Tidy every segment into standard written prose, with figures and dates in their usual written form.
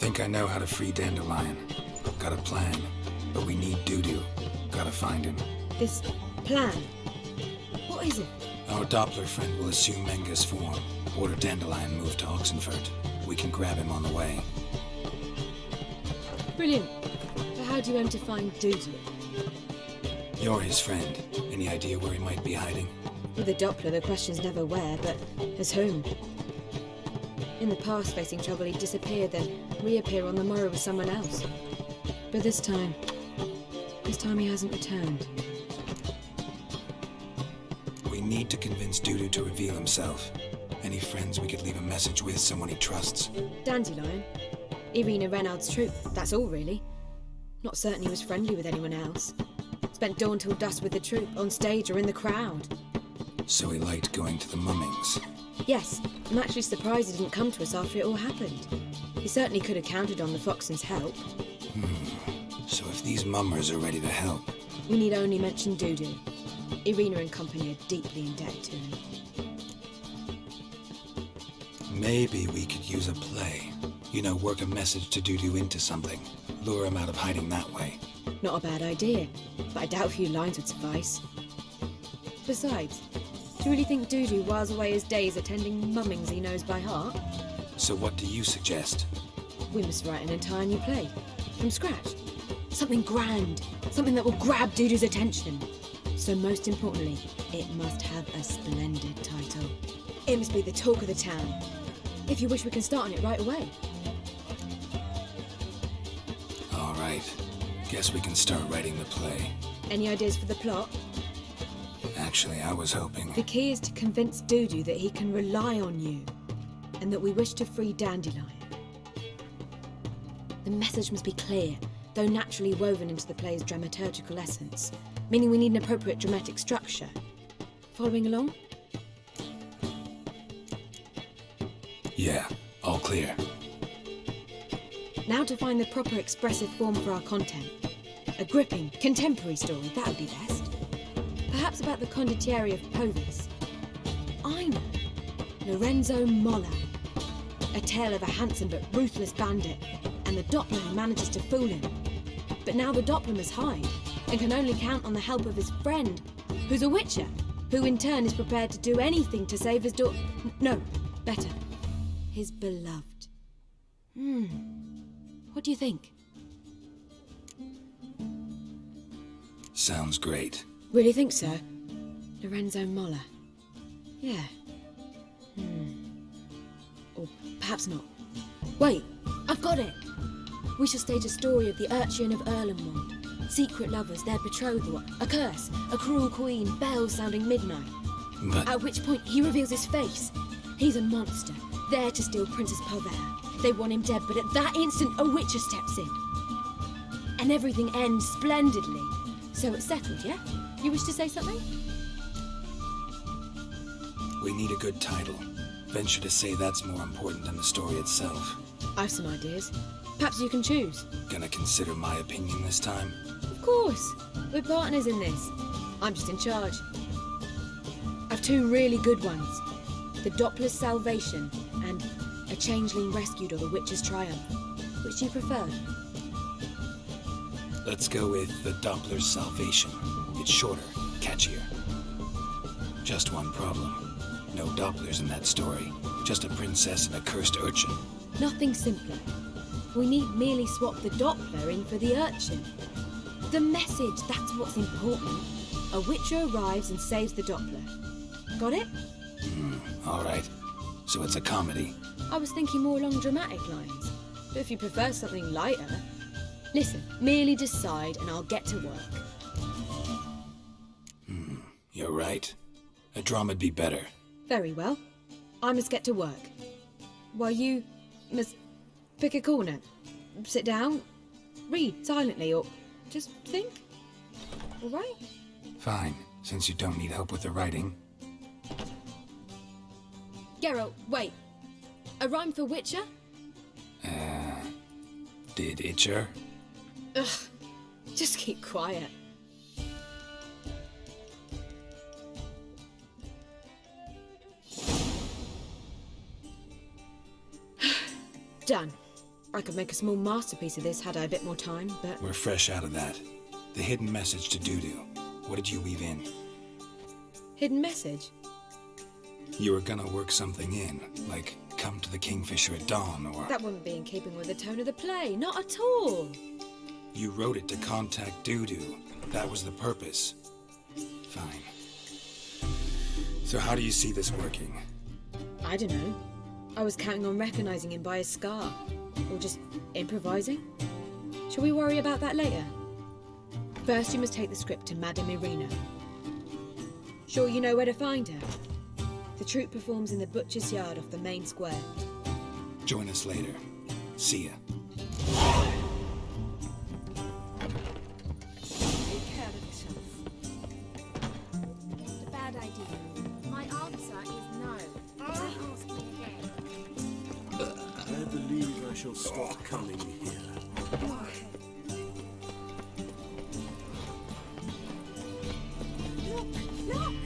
Think I know how to free Dandelion. Got a plan, but we need Dudu. Gotta find him. This plan? What is it? Our Doppler friend will assume Menga's form. Order Dandelion moved to Oxenfurt. We can grab him on the way. Brilliant. But how do you aim to find Dudu? You're his friend. Any idea where he might be hiding? With the Doppler, the question's never where, but as whom. In the past, facing trouble, he'd disappear, then reappear on the morrow with someone else. But this time he hasn't returned. We need to convince Dudu to reveal himself. Any friends we could leave a message with, someone he trusts? Dandelion. Irina Reynard's troupe, that's all really. Not certain he was friendly with anyone else. Spent dawn till dusk with the troupe, on stage or in the crowd. So he liked going to the mummings. Yes, I'm actually surprised he didn't come to us after it all happened. He certainly could have counted on the Foxen's help. So if these mummers are ready to help... We need only mention Dudu. Irina and company are deeply indebted to him. Maybe we could use a play. You know, work a message to Dudu into something. Lure him out of hiding that way. Not a bad idea, but I doubt a few lines would suffice. Besides, do you really think Dudu whiles away his days attending mummings he knows by heart? So what do you suggest? We must write an entire new play, from scratch. Something grand, something that will grab Dudu's attention. So most importantly, it must have a splendid title. It must be the talk of the town. If you wish, we can start on it right away. All right. Guess we can start writing the play. Any ideas for the plot? Actually, I was hoping... The key is to convince Dudu that he can rely on you, and that we wish to free Dandelion. The message must be clear, though naturally woven into the play's dramaturgical essence, meaning we need an appropriate dramatic structure. Following along? Yeah, all clear. Now to find the proper expressive form for our content. A gripping, contemporary story, that would be best. Perhaps about the condottieri of Povis. I know. Lorenzo Molla. A tale of a handsome but ruthless bandit, and the Doppler who manages to fool him. But now the Doppler must hide, and can only count on the help of his friend, who's a witcher, who in turn is prepared to do anything to save his daughter. No, better. His beloved. What do you think? Sounds great. Really think so? Lorenzo Molla. Yeah. Or perhaps not. Wait, I've got it! We shall stage a story of the Urchin of Erlenmond. Secret lovers, their betrothal, a curse, a cruel queen, bells sounding midnight. But... At which point he reveals his face. He's a monster, there to steal Princess Palvera. They want him dead, but at that instant a witcher steps in. And everything ends splendidly. So it's settled, yeah? You wish to say something? We need a good title. Venture to say that's more important than the story itself. I've some ideas. Perhaps you can choose. Gonna consider my opinion this time? Of course. We're partners in this. I'm just in charge. I've two really good ones. The Doppler's Salvation and A Changeling Rescued or the Witch's Triumph. Which do you prefer? Let's go with the Doppler's Salvation. It's shorter, catchier. Just one problem. No Dopplers in that story. Just a princess and a cursed urchin. Nothing simpler. We need merely swap the Doppler in for the urchin. The message, that's what's important. A witcher arrives and saves the Doppler. Got it? All right. So it's a comedy. I was thinking more along dramatic lines. But if you prefer something lighter... Listen, merely decide and I'll get to work. You're right. A drama'd be better. Very well. I must get to work. While you must pick a corner. Sit down, read silently, or just think. All right? Fine, since you don't need help with the writing. Geralt, wait. A rhyme for Witcher? Did Itcher? Ugh, just keep quiet. Done. I could make a small masterpiece of this had I a bit more time, but... We're fresh out of that. The hidden message to Dudu. What did you weave in? Hidden message? You were gonna work something in, like come to the Kingfisher at dawn, or... That wouldn't be in keeping with the tone of the play, not at all. You wrote it to contact Dudu. That was the purpose. Fine. So how do you see this working? I don't know. I was counting on recognizing him by his scar. Or just improvising. Shall we worry about that later? First, you must take the script to Madame Irina. Sure you know where to find her? The troupe performs in the butcher's yard off the main square. Join us later. See ya. Take care of yourself. A bad idea. My answer is no. Don't ask me again. I believe I shall stop coming here. Look!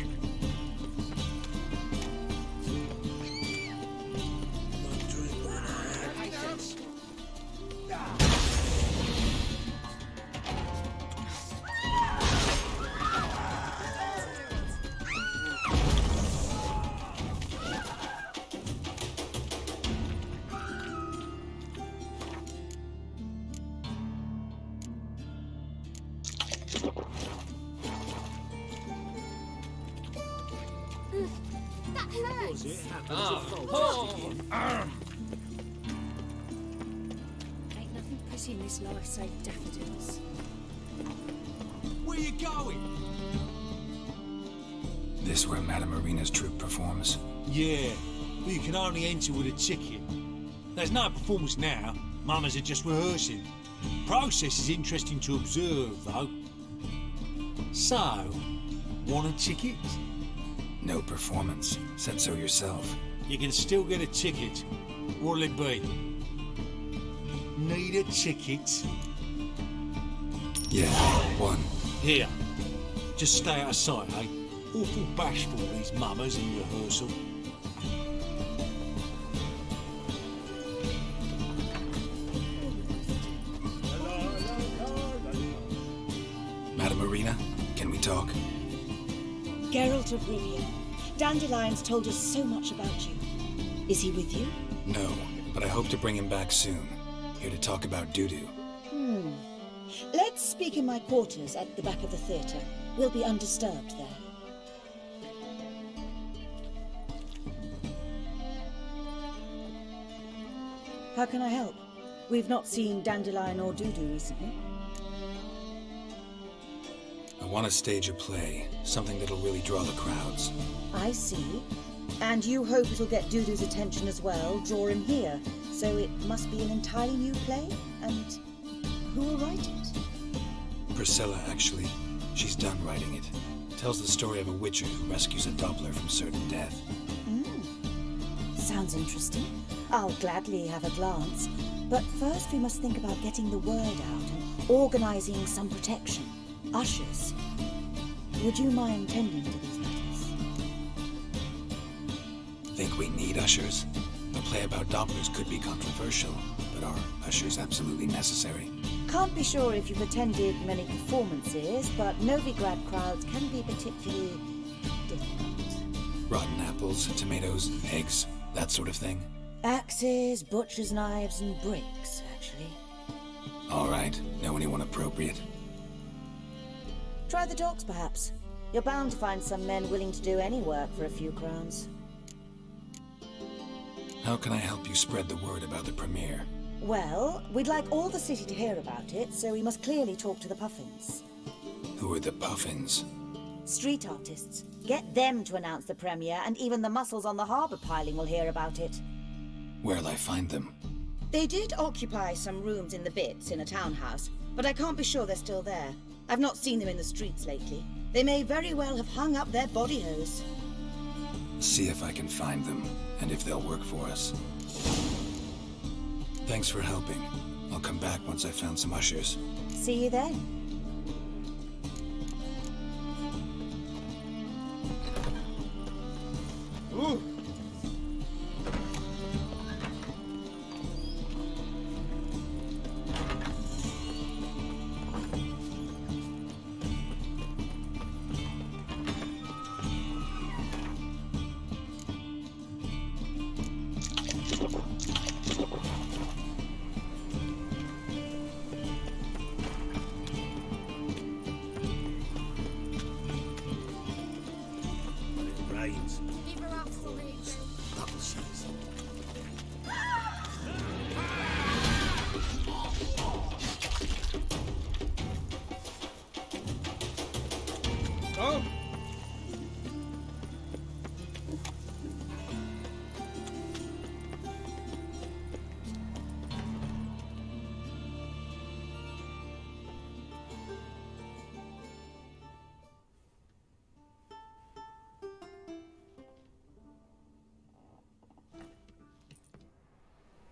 That hurts. It happens if folks Ain't nothing pretty in this life save daffodils. Where you going? This where Madame Irina's troupe performs? Yeah, but you can only enter with a ticket. There's no performance now. Mamas are just rehearsing. Process is interesting to observe, though. So, want a ticket? No performance. Said so yourself. You can still get a ticket. What'll it be? Need a ticket? Yeah, one. Here. Just stay out of sight, eh? Awful bashful, these mamas in rehearsal. Madame Irina, can we talk? Geralt of Rivia, Dandelion's told us so much about you. Is he with you? No, but I hope to bring him back soon. Here to talk about Dudu. Let's speak in my quarters at the back of the theatre. We'll be undisturbed there. How can I help? We've not seen Dandelion or Dudu recently. I want to stage a play, something that'll really draw the crowds. I see. And you hope it'll get Dudu's attention as well, draw him here. So it must be an entirely new play? And who will write it? Priscilla, actually. She's done writing it. Tells the story of a witcher who rescues a Doppler from certain death. Sounds interesting. I'll gladly have a glance. But first we must think about getting the word out and organising some protection. Ushers. Would you mind tending to these matters? Think we need ushers? A play about Dopplers could be controversial, but are ushers absolutely necessary? Can't be sure if you've attended many performances, but Novigrad crowds can be particularly difficult. Rotten apples, tomatoes, eggs, that sort of thing? Axes, butcher's knives, and bricks, actually. All right, know anyone appropriate? Try the docks, perhaps. You're bound to find some men willing to do any work for a few crowns. How can I help you spread the word about the premiere? Well, we'd like all the city to hear about it, so we must clearly talk to the Puffins. Who are the Puffins? Street artists. Get them to announce the premiere, and even the muscles on the harbour piling will hear about it. Where'll I find them? They did occupy some rooms in the Bits in a townhouse, but I can't be sure they're still there. I've not seen them in the streets lately. They may very well have hung up their body hose. See if I can find them, and if they'll work for us. Thanks for helping. I'll come back once I've found some ushers. See you then.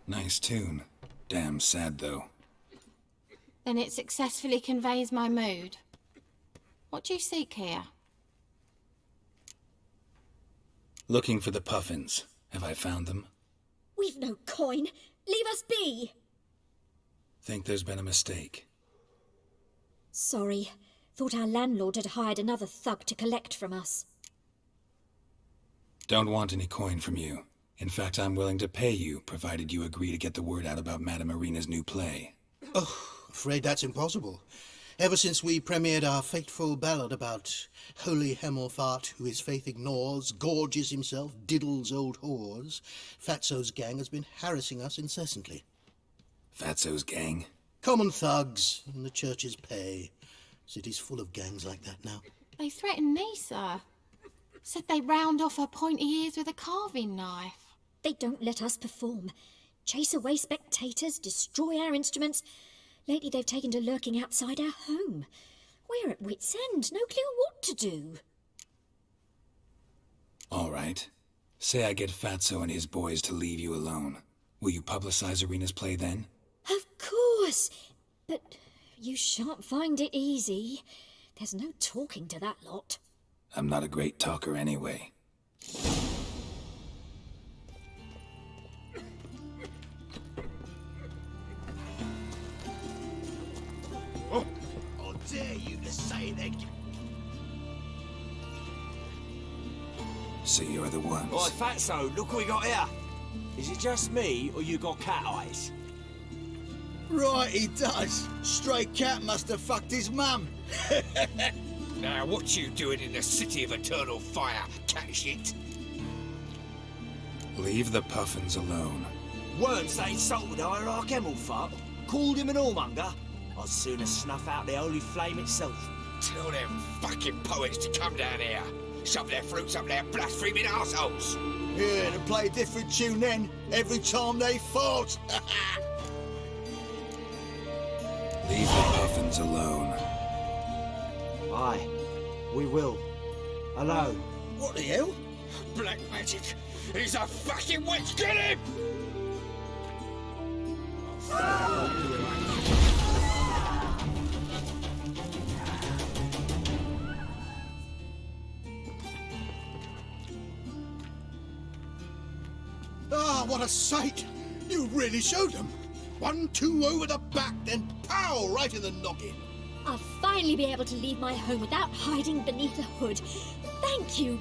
Nice tune. Damn sad, though. Then it successfully conveys my mood. What do you seek here? Looking for the puffins. Have I found them? We've no coin. Leave us be. Think there's been a mistake. Sorry. Thought our landlord had hired another thug to collect from us. Don't want any coin from you. In fact, I'm willing to pay you, provided you agree to get the word out about Madame Marina's new play. Oh, afraid that's impossible. Ever since we premiered our fateful ballad about holy Hemmelfart, who his faith ignores, gorges himself, diddles old whores, Fatso's gang has been harassing us incessantly. Fatso's gang? Common thugs in the church's pay. City's full of gangs like that now. They threatened me, sir. Said they'd round off her pointy ears with a carving knife. They don't let us perform. Chase away spectators, destroy our instruments. Lately they've taken to lurking outside our home. We're at wit's end, no clue what to do. All right. Say I get Fatso and his boys to leave you alone. Will you publicize Arena's play then? Of course. But you shan't find it easy. There's no talking to that lot. I'm not a great talker anyway. Oh, I dare you to say that. So you're the ones. Right, Fatso, look what we got here. Is it just me, or you got cat eyes? Right, he does. Stray cat must have fucked his mum. Now, what you doing in the city of eternal fire, cat shit? Leave the puffins alone. Once they insulted Hierarch Hemmelfart, called him an whoremonger, I'd sooner snuff out the holy flame itself. Tell them fucking poets to come down here. Shove their fruits up their blaspheming arseholes. Yeah, to play a different tune then, every time they fought. Leave the puffins alone. Aye, we will. Alone. What the hell? Black magic. He's a fucking witch. Get him! Ah, what a sight! You really showed them. 1-2 over the back, then pow, right in the noggin. I'll finally be able to leave my home without hiding beneath a hood. Thank you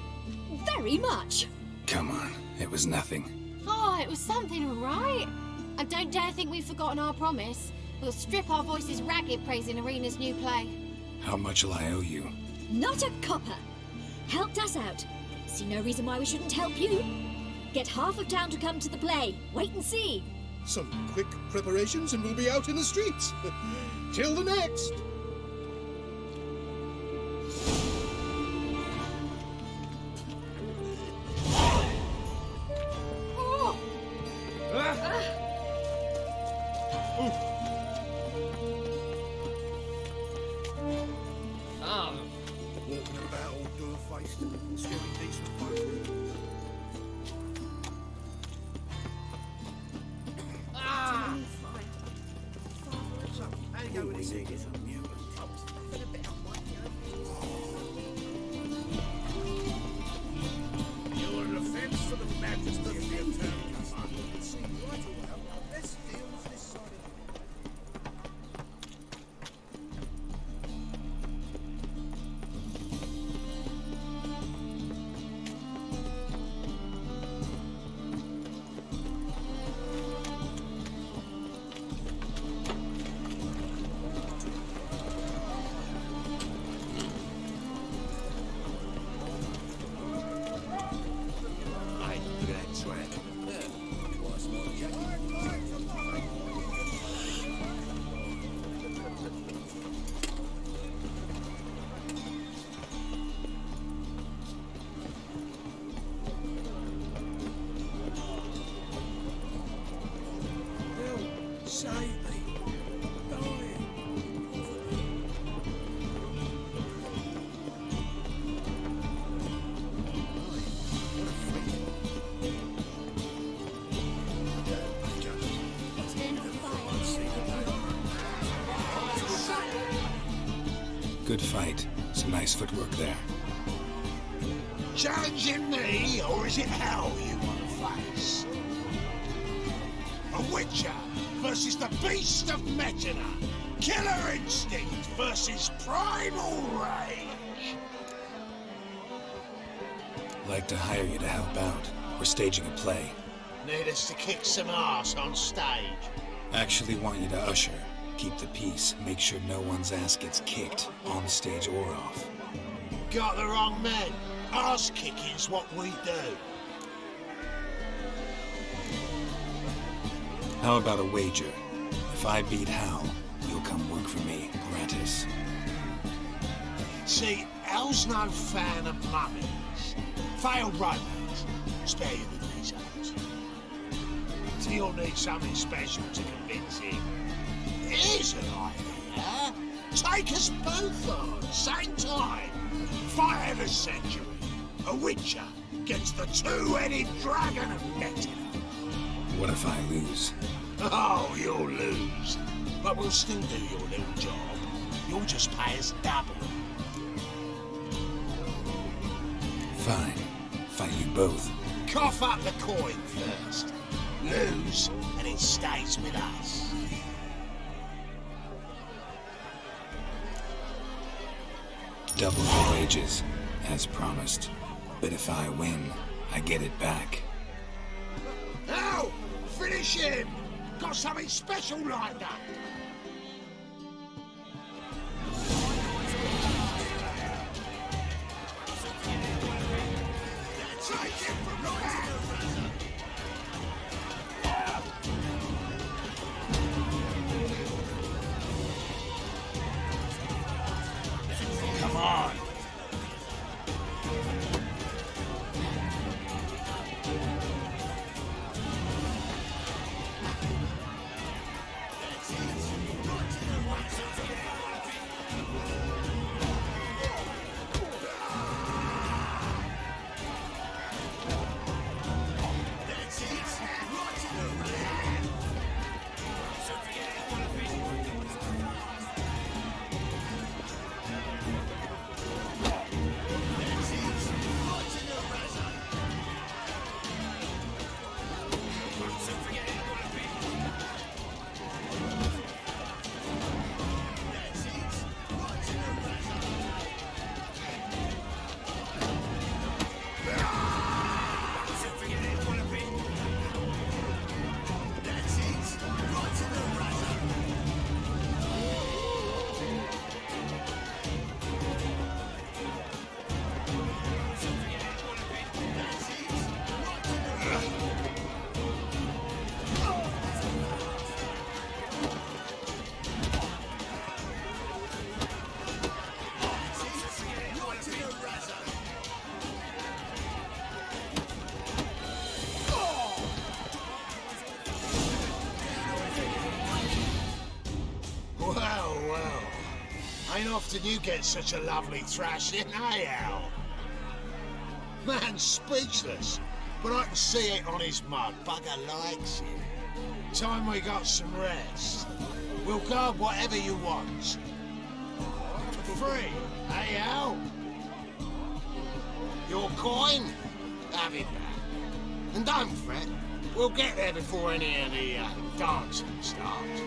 very much. Come on, it was nothing. Oh, it was something, all right. And don't dare think we've forgotten our promise. We'll strip our voices ragged praising Arena's new play. How much will I owe you? Not a copper. Helped us out. See no reason why we shouldn't help you. Get half of town to come to the play. Wait and see. Some quick preparations and we'll be out in the streets. Till the next. Walking about all door-faced, scary decent folk. You're an offence to the majesty of the eternal command. See right away. Let's deal with this side of it. Hey, look at that track. Save me. Dying. Good fight. Some nice footwork there. Challenging me, or is it hell you want to face? A Witcher versus the Beast of Metina. Killer instinct versus primal rage. Like to hire you to help out. We're staging a play. Need us to kick some ass on stage. Actually want you to usher. Keep the peace. Make sure no one's ass gets kicked, on stage or off. Got the wrong men. Ass kicking's what we do. How about a wager? If I beat Hal, you'll come work for me, gratis. See, Hal's no fan of mummies. Failed romance. Spare you the details. So you'll need something special to convince him. Here's an idea. Take us both on, same time. Fight of the century. A Witcher gets the two-headed dragon of Metina. What if I lose? Oh, you'll lose. But we'll still do your little job. You'll just pay us double. Fine. Fight you both. Cough up the coin first. Lose, and it stays with us. Double the wages, as promised. But if I win, I get it back. Now, finish him! Got something special lined up. Take him from the back! Come on! Ain't often you get such a lovely thrashing, eh, Al? Man's speechless, but I can see it on his mug. Bugger likes it. Time we got some rest. We'll guard whatever you want. For free, eh, Al? Your coin? Have it back. And don't fret, we'll get there before any of the dancing starts.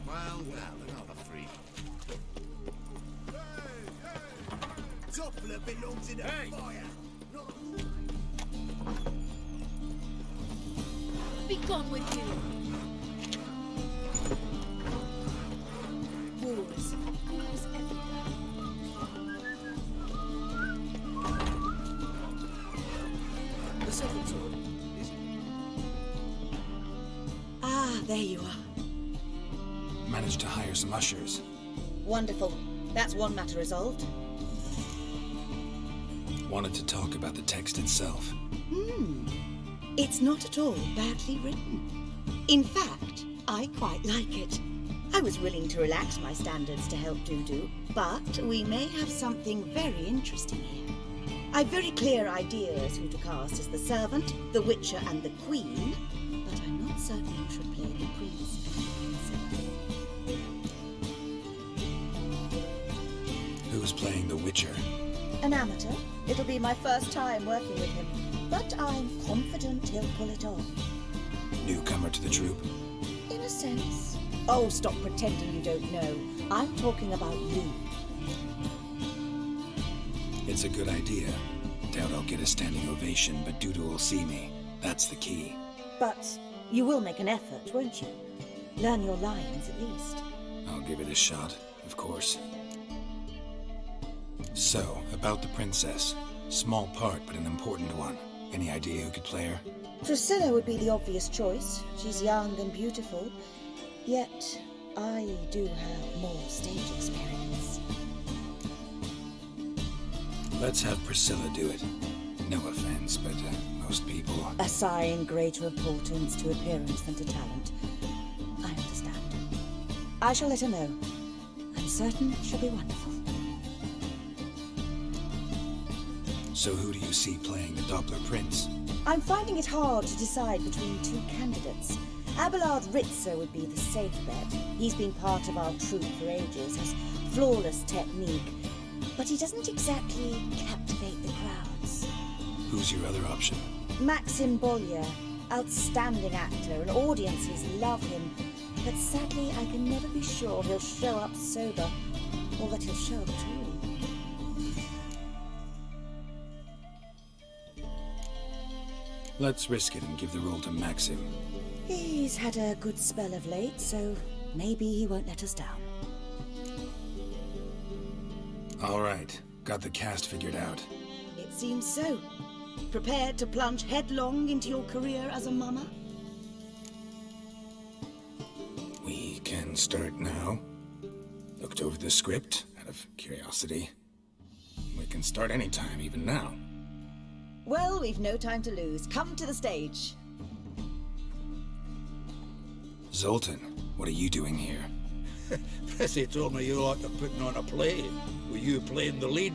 Well, another freak. Doppler belongs in the fire. Be gone with you. Wars. Wars everywhere. The seventh sword. Ah, there you are. Managed to hire some ushers. Wonderful. That's one matter resolved. Wanted to talk about the text itself. It's not at all badly written. In fact, I quite like it. I was willing to relax my standards to help Dudu, but we may have something very interesting here. I've very clear ideas who to cast as the servant, the witcher and the queen, but I'm not certain who should play the prince and princess. Who's playing the Witcher? An amateur. It'll be my first time working with him, but I'm confident he'll pull it off. Newcomer to the troupe? In a sense. Oh, stop pretending you don't know. I'm talking about you. It's a good idea. Doubt I'll get a standing ovation, but Dudu will see me. That's the key. But you will make an effort, won't you? Learn your lines, at least. I'll give it a shot, of course. So, about the princess. Small part, but an important one. Any idea who could play her? Priscilla would be the obvious choice. She's young and beautiful. Yet, I do have more stage experience. Let's have Priscilla do it. No offense, but most people... Assign greater importance to appearance than to talent. I understand. I shall let her know. I'm certain she'll be wonderful. So who do you see playing the Doppler Prince? I'm finding it hard to decide between two candidates. Abelard Ritzer would be the safe bet. He's been part of our troupe for ages, has flawless technique, but he doesn't exactly captivate the crowds. Who's your other option? Maxim Bollier, outstanding actor, and audiences love him. But sadly, I can never be sure he'll show up sober, or that he'll show up truly. Let's risk it and give the role to Maxim. He's had a good spell of late, so maybe he won't let us down. All right, got the cast figured out. It seems so. Prepared to plunge headlong into your career as a mama? We can start now. Looked over the script, out of curiosity. We can start anytime, even now. Well, we've no time to lose. Come to the stage. Zoltan, what are you doing here? Prissy told me you like to putting on a play. Were you playing the lead?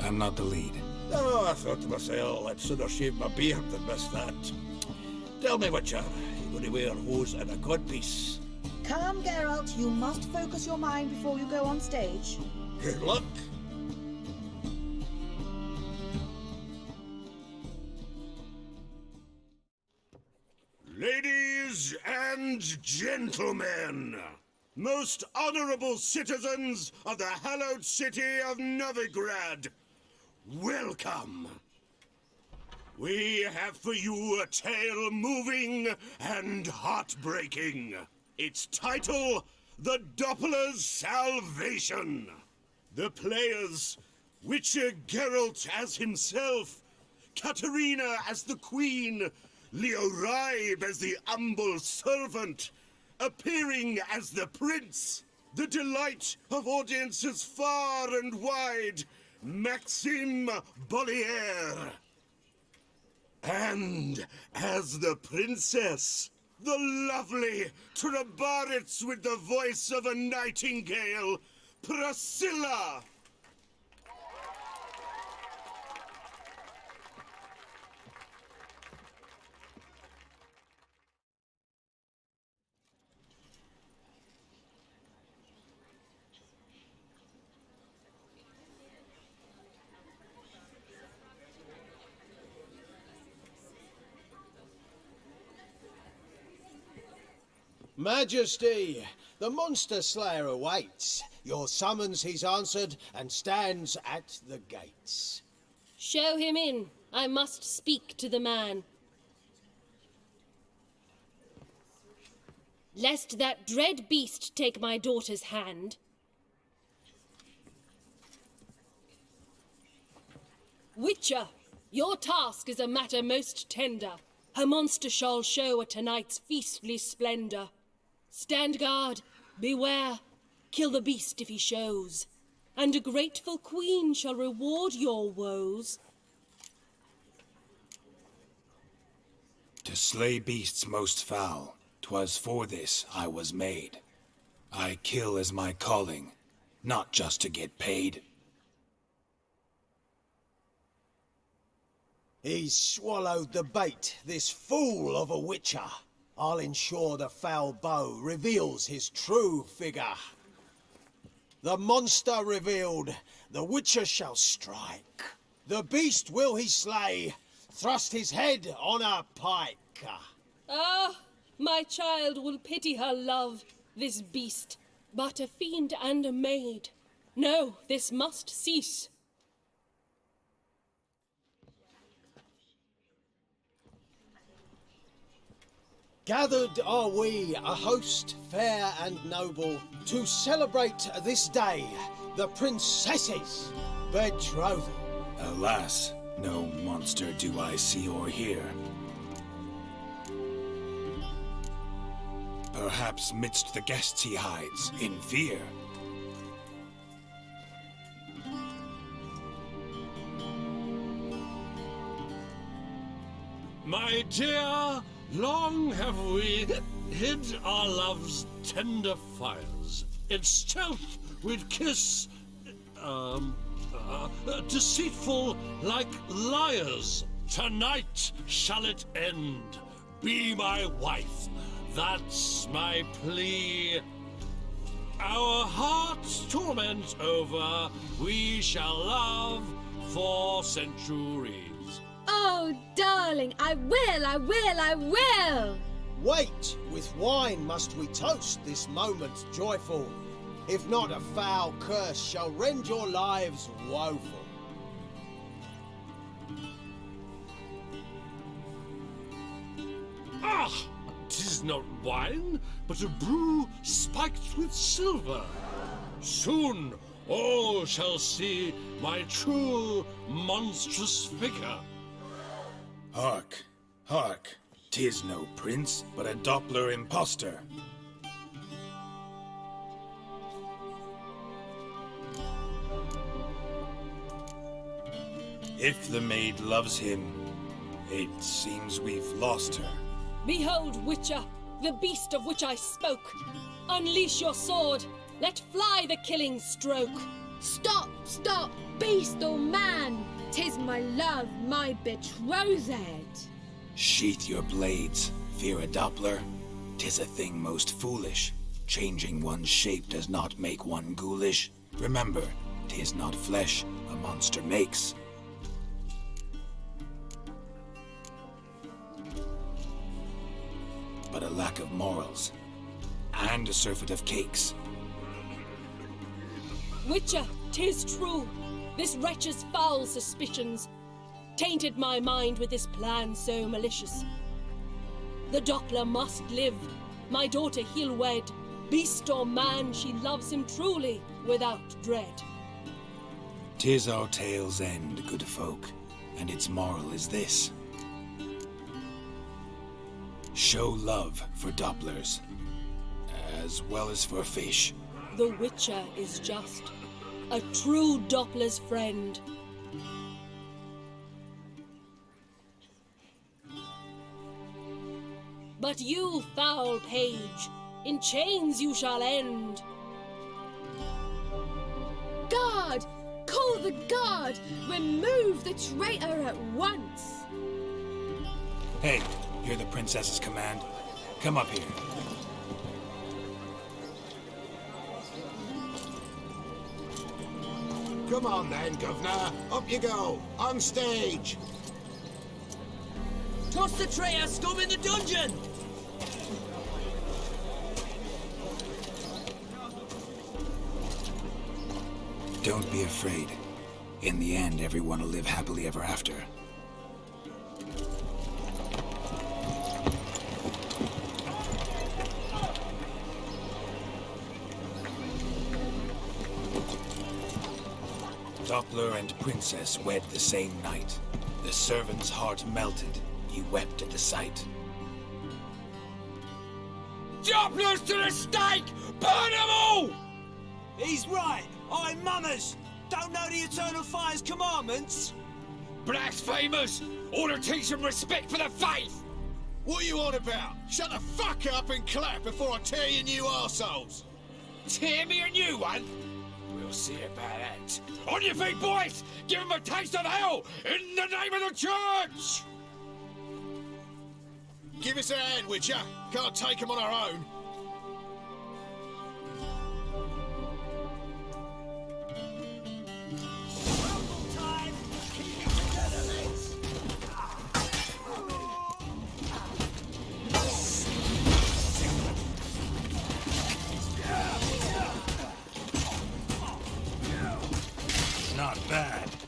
I'm not the lead. Oh, I thought to myself I'd sooner shave my beard than miss that. Tell me, Witcher, you going to wear hose and a codpiece? Calm, Geralt. You must focus your mind before you go on stage. Good luck. Ladies and gentlemen, most honorable citizens of the hallowed city of Novigrad, welcome. We have for you a tale moving and heartbreaking. Its title, The Doppler's Salvation. The players, Witcher Geralt as himself, Katerina as the Queen, Leo Ribe as the humble servant, appearing as the prince, the delight of audiences far and wide, Maxim Bollier. And as the princess, the lovely Trabaritz with the voice of a nightingale, Priscilla. Majesty, the monster slayer awaits. Your summons he's answered and stands at the gates. Show him in. I must speak to the man. Lest that dread beast take my daughter's hand. Witcher, your task is a matter most tender. Her monster shall show at tonight's feastly splendor. Stand guard, Beware, kill the beast if he shows, and a grateful queen shall reward your woes. To slay beasts most foul, 'twas for this I was made. I kill as my calling, not just to get paid. He's swallowed the bait, this fool of a witcher. I'll ensure the foul bow reveals his true figure. The monster revealed, the witcher shall strike. The beast will he slay, thrust his head on a pike. Ah, my child will pity her love, this beast, but a fiend and a maid. No, this must cease. Gathered are we, a host fair and noble, to celebrate this day, the princess's betrothal. Alas, no monster do I see or hear. Perhaps midst the guests he hides, in fear. My dear, long have we hid our love's tender fires. In stealth we'd kiss, deceitful like liars. Tonight shall it end. Be my wife, that's my plea. Our hearts' torment over, we shall love for centuries. Oh, darling, I will, I will, I will! Wait, with wine must we toast this moment joyful. If not, a foul curse shall rend your lives woeful. Ah! 'Tis not wine, but a brew spiked with silver. Soon all shall see my true monstrous figure. Hark, hark, 'tis no prince, but a Doppler impostor. If the maid loves him, it seems we've lost her. Behold, Witcher, the beast of which I spoke. Unleash your sword. Let fly the killing stroke. Stop, stop, beast or man! 'Tis my love, my betrothed. Sheath your blades, fear a Doppler. 'Tis a thing most foolish. Changing one's shape does not make one ghoulish. Remember, 'tis not flesh a monster makes. But a lack of morals, and a surfeit of cakes. Witcher, 'tis true. This wretch's foul suspicions tainted my mind with this plan so malicious. The Doppler must live. My daughter he'll wed. Beast or man, she loves him truly, without dread. 'Tis our tale's end, good folk, and its moral is this. Show love for Dopplers, as well as for fish. The Witcher is just a true Doppler's friend. But you, foul page, in chains you shall end. Guard! Call the guard! Remove the traitor at once! Hey, hear the princess's command? Come up here. Come on then, Governor. Up you go. On stage. Toss the traitor scum in the dungeon! Don't be afraid. In the end, everyone will live happily ever after. Doppler and princess wed the same night. The servant's heart melted. He wept at the sight. Dopplers to the stake! Burn them all! He's right. I'm mummers. Don't know the Eternal Fire's commandments. Blasphemers! Ought to teach them respect for the faith! What are you on about? Shut the fuck up and clap before I tear you new arseholes! Tear me a new one? We'll see about that. On your feet, boys! Give them a taste of hell in the name of the church! Give us a hand, would ya? Can't take them on our own. Not bad.